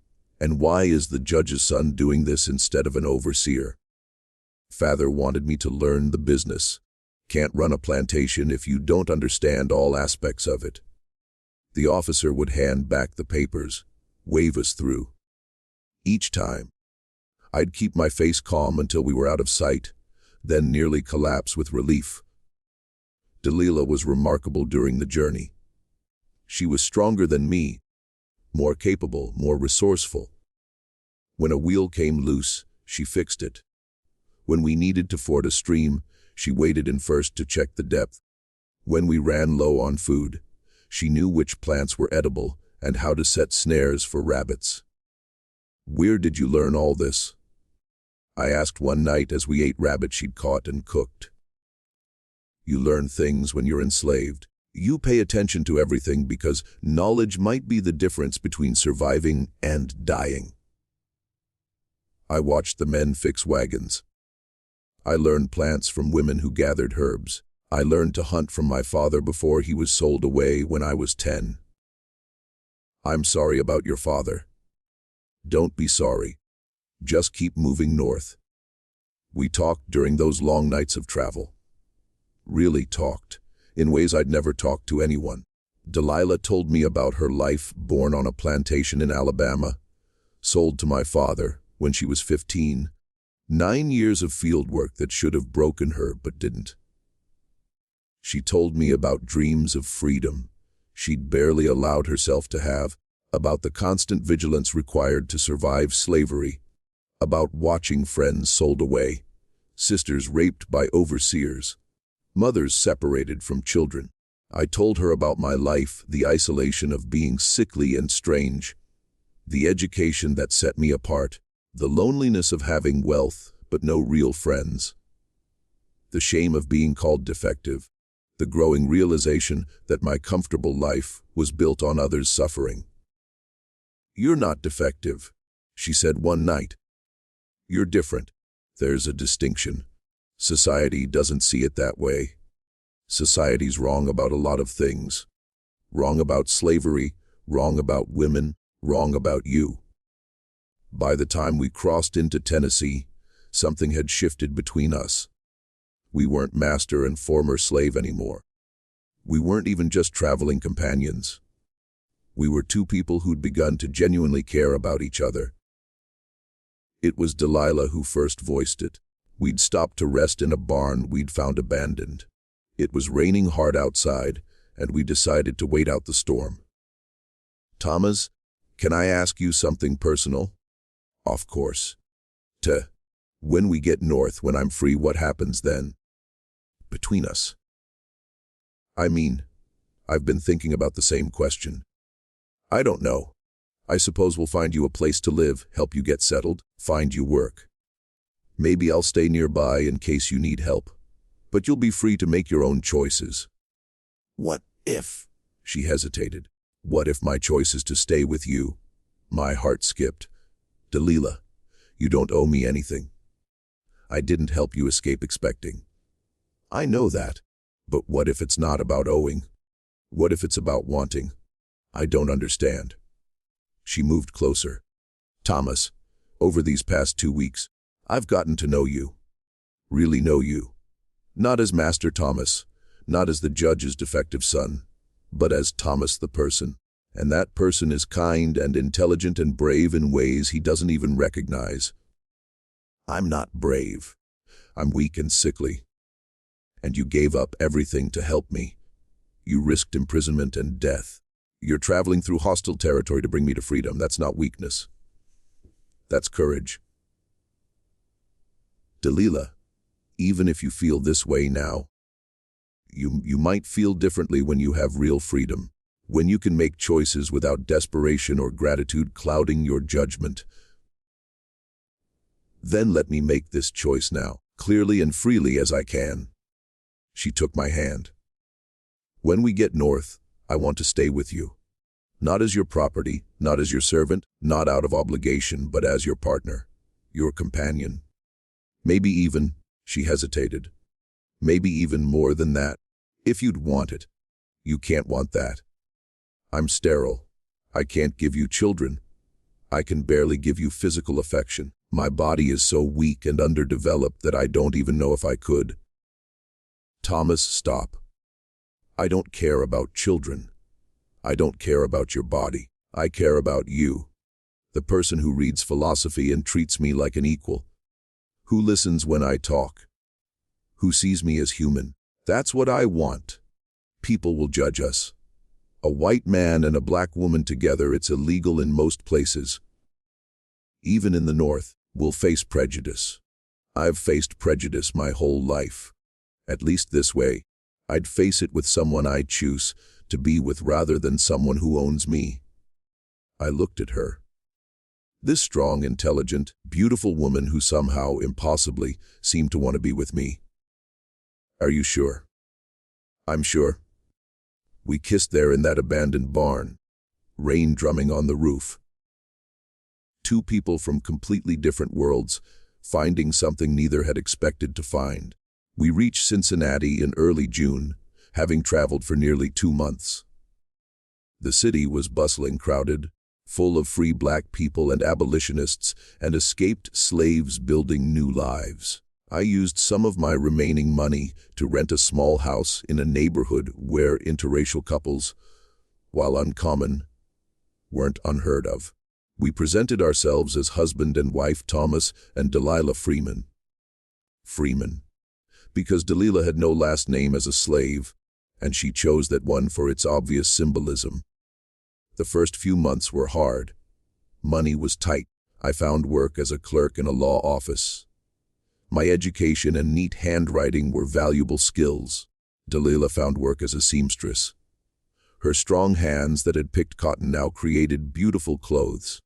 And why is the judge's son doing this instead of an overseer? Father wanted me to learn the business. Can't run a plantation if you don't understand all aspects of it. The officer would hand back the papers, wave us through. Each time, I'd keep my face calm until we were out of sight, then nearly collapse with relief. Delilah was remarkable during the journey. She was stronger than me, more capable, more resourceful. When a wheel came loose, she fixed it. When we needed to ford a stream, she waded in first to check the depth. When we ran low on food, she knew which plants were edible and how to set snares for rabbits. Where did you learn all this? I asked one night as we ate rabbit she'd caught and cooked. You learn things when you're enslaved. You pay attention to everything because knowledge might be the difference between surviving and dying. I watched the men fix wagons. I learned plants from women who gathered herbs. I learned to hunt from my father before he was sold away when I was 10. I'm sorry about your father. Don't be sorry. Just keep moving north. We talked during those long nights of travel. Really talked, in ways I'd never talked to anyone. Delilah told me about her life born on a plantation in Alabama, sold to my father when she was 15. 9 years of field work that should have broken her but didn't. She told me about dreams of freedom she'd barely allowed herself to have, about the constant vigilance required to survive slavery, about watching friends sold away, sisters raped by overseers, mothers separated from children. I told her about my life, the isolation of being sickly and strange, the education that set me apart, the loneliness of having wealth but no real friends, the shame of being called defective, the growing realization that my comfortable life was built on others' suffering. "You're not defective," she said one night. "You're different. There's a distinction. Society doesn't see it that way. Society's wrong about a lot of things. Wrong about slavery, wrong about women, wrong about you." By the time we crossed into Tennessee, something had shifted between us. We weren't master and former slave anymore. We weren't even just traveling companions. We were two people who'd begun to genuinely care about each other. It was Delilah who first voiced it. We'd stopped to rest in a barn we'd found abandoned. It was raining hard outside, and we decided to wait out the storm. "Thomas, can I ask you something personal?" "Of course." When we get north, when I'm free, what happens then?" "Between us?" "I mean, I've been thinking about the same question." "I don't know. I suppose we'll find you a place to live, help you get settled, find you work. Maybe I'll stay nearby in case you need help. But you'll be free to make your own choices." What if? She hesitated. "What if my choice is to stay with you?" My heart skipped. "Delilah, you don't owe me anything. I didn't help you escape expecting." "I know that. But what if it's not about owing? What if it's about wanting? I don't understand." She moved closer. "Thomas, over these past 2 weeks, I've gotten to know you. Really know you. Not as Master Thomas, not as the judge's defective son, but as Thomas the person. And that person is kind and intelligent and brave in ways he doesn't even recognize." "I'm not brave. I'm weak and sickly. And you gave up everything to help me. You risked imprisonment and death. You're traveling through hostile territory to bring me to freedom. That's not weakness. That's courage." "Delilah, even if you feel this way now, you might feel differently when you have real freedom, when you can make choices without desperation or gratitude clouding your judgment. Then let me make this choice now, clearly and freely as I can." She took my hand. "When we get north, I want to stay with you. Not as your property, not as your servant, not out of obligation, but as your partner, your companion. Maybe even," she hesitated, "maybe even more than that, if you'd want it. You can't want that. I'm sterile. I can't give you children. I can barely give you physical affection. My body is so weak and underdeveloped that I don't even know if I could." "Thomas, stop. I don't care about children. I don't care about your body. I care about you. The person who reads philosophy and treats me like an equal. Who listens when I talk. Who sees me as human. That's what I want. People will judge us. A white man and a black woman together, it's illegal in most places. Even in the North, we'll face prejudice. I've faced prejudice my whole life. At least this way, I'd face it with someone I choose to be with rather than someone who owns me." I looked at her. This strong, intelligent, beautiful woman who somehow, impossibly, seemed to want to be with me. "Are you sure?" "I'm sure." We kissed there in that abandoned barn, rain drumming on the roof. Two people from completely different worlds, finding something neither had expected to find. We reached Cincinnati in early June, having traveled for nearly 2 months. The city was bustling, crowded, full of free black people and abolitionists and escaped slaves building new lives. I used some of my remaining money to rent a small house in a neighborhood where interracial couples, while uncommon, weren't unheard of. We presented ourselves as husband and wife, Thomas and Delilah Freeman. Freeman, because Delilah had no last name as a slave, and she chose that one for its obvious symbolism. The first few months were hard. Money was tight. I found work as a clerk in a law office. My education and neat handwriting were valuable skills. Delilah found work as a seamstress. Her strong hands that had picked cotton now created beautiful clothes.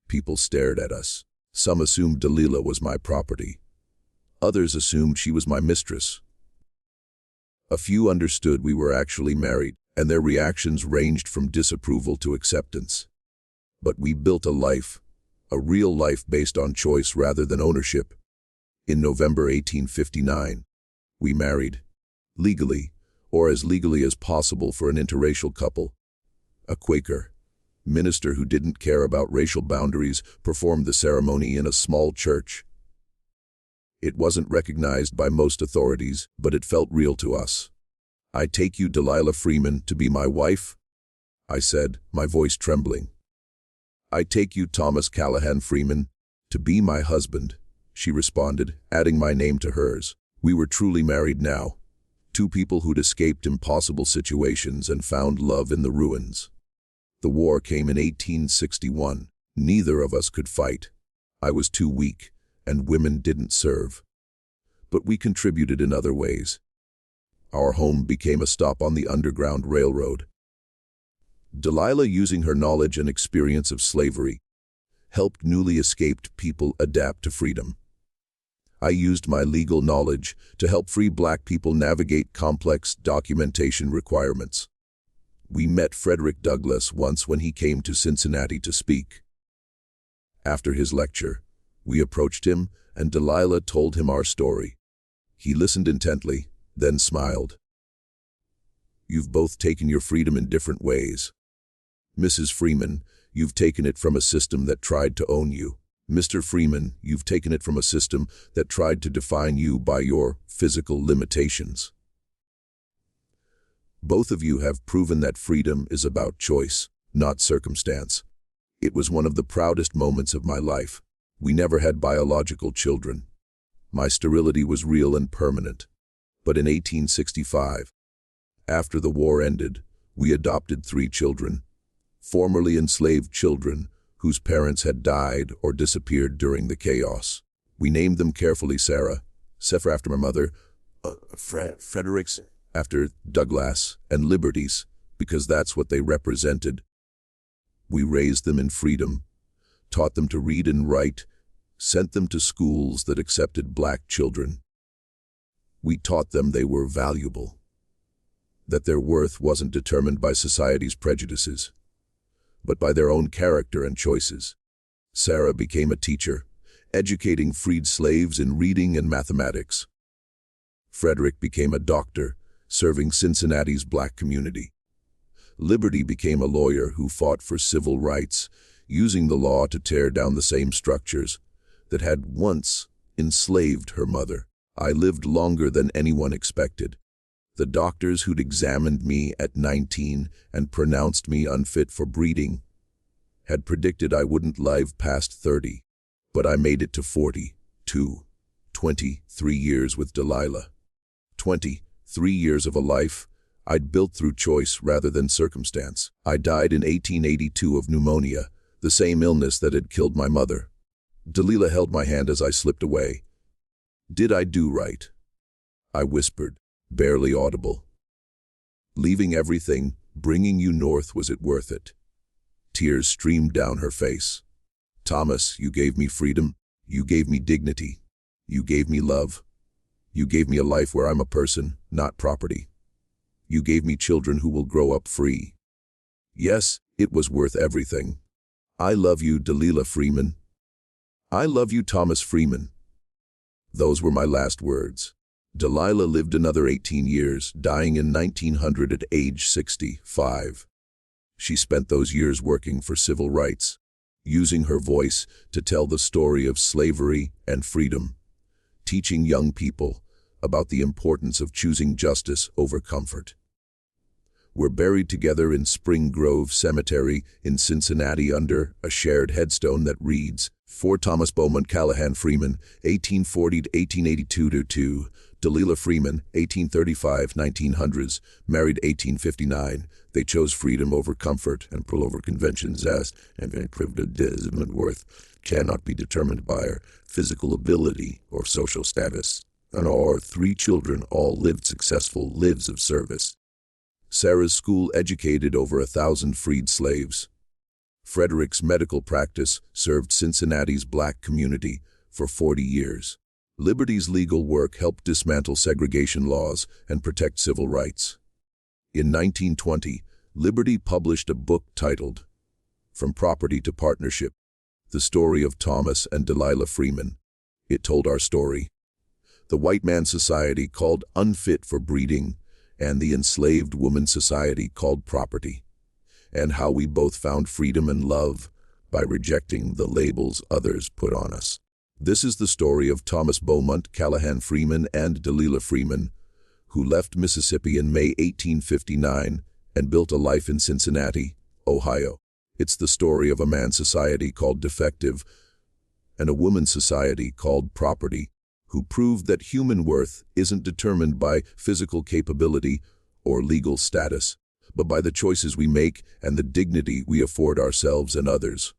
People stared at us. Some assumed Delilah was my property. Others assumed she was my mistress. A few understood we were actually married, and their reactions ranged from disapproval to acceptance. But we built a life, a real life based on choice rather than ownership. In November 1859, we married, legally, or as legally as possible for an interracial couple. A Quaker minister who didn't care about racial boundaries performed the ceremony in a small church. It wasn't recognized by most authorities, but it felt real to us. "I take you, Delilah Freeman, to be my wife," I said, my voice trembling. "I take you, Thomas Callahan Freeman, to be my husband," she responded, adding my name to hers. We were truly married now. Two people who'd escaped impossible situations and found love in the ruins. The war came in 1861. Neither of us could fight. I was too weak, and women didn't serve. But we contributed in other ways. Our home became a stop on the Underground Railroad. Delilah, using her knowledge and experience of slavery, helped newly escaped people adapt to freedom. I used my legal knowledge to help free Black people navigate complex documentation requirements. We met Frederick Douglass once when he came to Cincinnati to speak. After his lecture, we approached him and Delilah told him our story. He listened intently, then smiled. "You've both taken your freedom in different ways. Mrs. Freeman, you've taken it from a system that tried to own you. Mr. Freeman, you've taken it from a system that tried to define you by your physical limitations. Both of you have proven that freedom is about choice, not circumstance. It was one of the proudest moments of my life. We never had biological children. My sterility was real and permanent. But in 1865, after the war ended, we adopted 3 children, formerly enslaved children whose parents had died or disappeared during the chaos. We named them carefully Sarah, Sephra after my mother, Fredericks after Douglass, and Liberties, because that's what they represented. We raised them in freedom, taught them to read and write, sent them to schools that accepted Black children. We taught them they were valuable, that their worth wasn't determined by society's prejudices, but by their own character and choices. Sarah became a teacher, educating freed slaves in reading and mathematics. Frederick became a doctor, serving Cincinnati's Black community. Liberty became a lawyer who fought for civil rights, using the law to tear down the same structures that had once enslaved her mother. I lived longer than anyone expected. The doctors who'd examined me at 19 and pronounced me unfit for breeding had predicted I wouldn't live past 30, but I made it to 42, 23 years with Delilah. 23 years of a life I'd built through choice rather than circumstance. I died in 1882 of pneumonia, the same illness that had killed my mother. Delilah held my hand as I slipped away. "Did I do right?" I whispered, barely audible. "Leaving everything, bringing you north, was it worth it?" Tears streamed down her face. "Thomas, you gave me freedom. You gave me dignity. You gave me love. You gave me a life where I'm a person, not property. You gave me children who will grow up free. Yes, it was worth everything. I love you, Delilah Freeman. I love you, Thomas Freeman." Those were my last words. Delilah lived another 18 years, dying in 1900 at age 65. She spent those years working for civil rights, using her voice to tell the story of slavery and freedom, teaching young people about the importance of choosing justice over comfort. We're buried together in Spring Grove Cemetery in Cincinnati under a shared headstone that reads, "For Thomas Beaumont Callahan Freeman, 1840 to 1882 to Delilah Freeman, 1835-1900s, married 1859. They chose freedom over comfort and pull over conventions as and privilege and worth cannot be determined by our physical ability or social status. And our 3 children all lived successful lives of service. Sarah's school educated over 1,000 freed slaves. Frederick's medical practice served Cincinnati's Black community for 40 years. Liberty's legal work helped dismantle segregation laws and protect civil rights. In 1920, Liberty published a book titled From Property to Partnership, the story of Thomas and Delilah Freeman. It told our story. The white man's society called unfit for breeding, and the enslaved woman's society called property, and how we both found freedom and love by rejecting the labels others put on us. This is the story of Thomas Beaumont Callahan Freeman and Delilah Freeman, who left Mississippi in May 1859 and built a life in Cincinnati, Ohio. It's the story of a man's society called defective and a woman's society called property, who proved that human worth isn't determined by physical capability or legal status, but by the choices we make and the dignity we afford ourselves and others.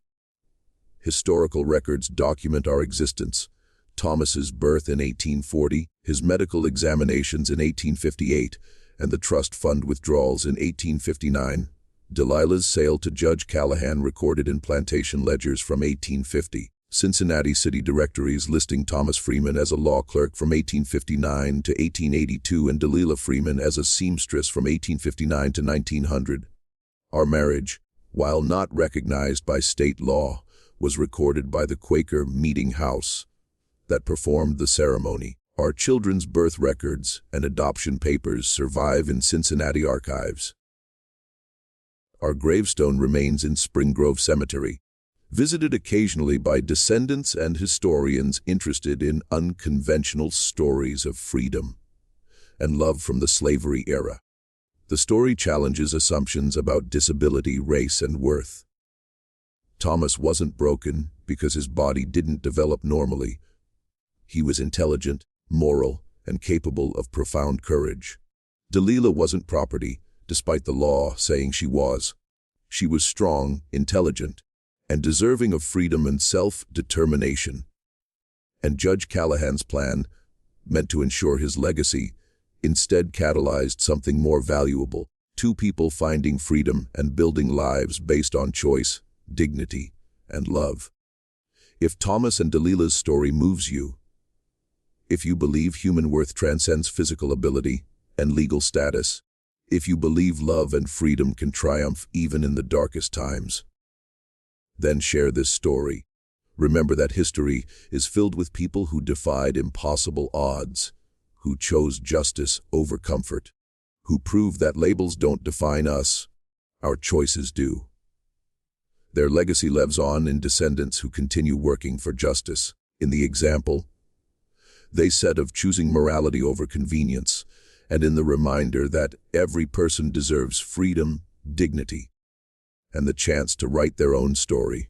Historical records document our existence. Thomas's birth in 1840, his medical examinations in 1858, and the trust fund withdrawals in 1859. Delilah's sale to Judge Callahan recorded in plantation ledgers from 1850. Cincinnati city directories listing Thomas Freeman as a law clerk from 1859 to 1882 and Delilah Freeman as a seamstress from 1859 to 1900. Our marriage, while not recognized by state law, was recorded by the Quaker Meeting House that performed the ceremony. Our children's birth records and adoption papers survive in Cincinnati archives. Our gravestone remains in Spring Grove Cemetery, visited occasionally by descendants and historians interested in unconventional stories of freedom and love from the slavery era. The story challenges assumptions about disability, race, and worth. Thomas wasn't broken because his body didn't develop normally. He was intelligent, moral, and capable of profound courage. Delilah wasn't property, despite the law saying she was. She was strong, intelligent, and deserving of freedom and self-determination. And Judge Callahan's plan, meant to ensure his legacy, instead catalyzed something more valuable: two people finding freedom and building lives based on choice, dignity, and love. If Thomas and Delilah's story moves you, if you believe human worth transcends physical ability and legal status, if you believe love and freedom can triumph even in the darkest times, then share this story. Remember that history is filled with people who defied impossible odds, who chose justice over comfort, who proved that labels don't define us, our choices do. Their legacy lives on in descendants who continue working for justice. In the example they set of choosing morality over convenience, and in the reminder that every person deserves freedom, dignity, and the chance to write their own story.